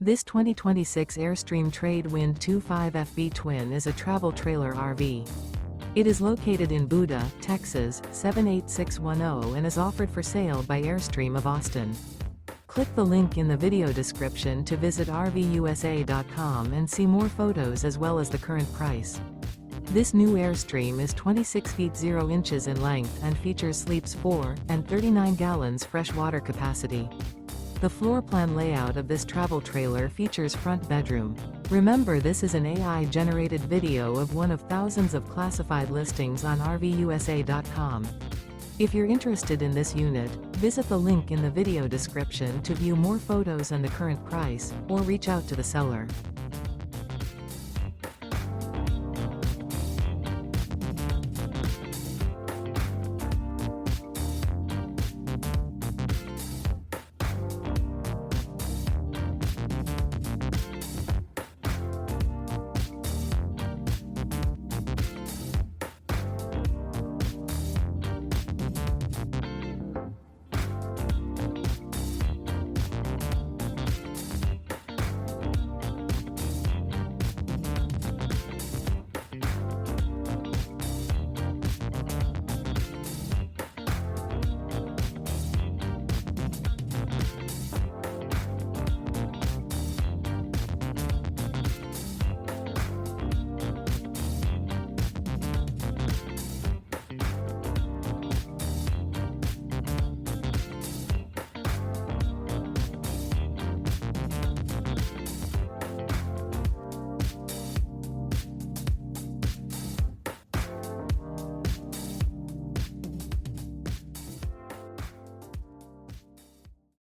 This 2026 Airstream Trade Wind 25FB Twin is a travel trailer RV. It is located in Buda, Texas, 78610 and is offered for sale by Airstream of Austin. Click the link in the video description to visit RVUSA.com and see more photos as well as the current price. This new Airstream is 26 feet 0 inches in length and features sleeps 4 and 39 gallons fresh water capacity. The floor plan layout of this travel trailer features front bedroom. Remember, this is an AI-generated video of one of thousands of classified listings on RVUSA.com. If you're interested in this unit, visit the link in the video description to view more photos and the current price, or reach out to the seller.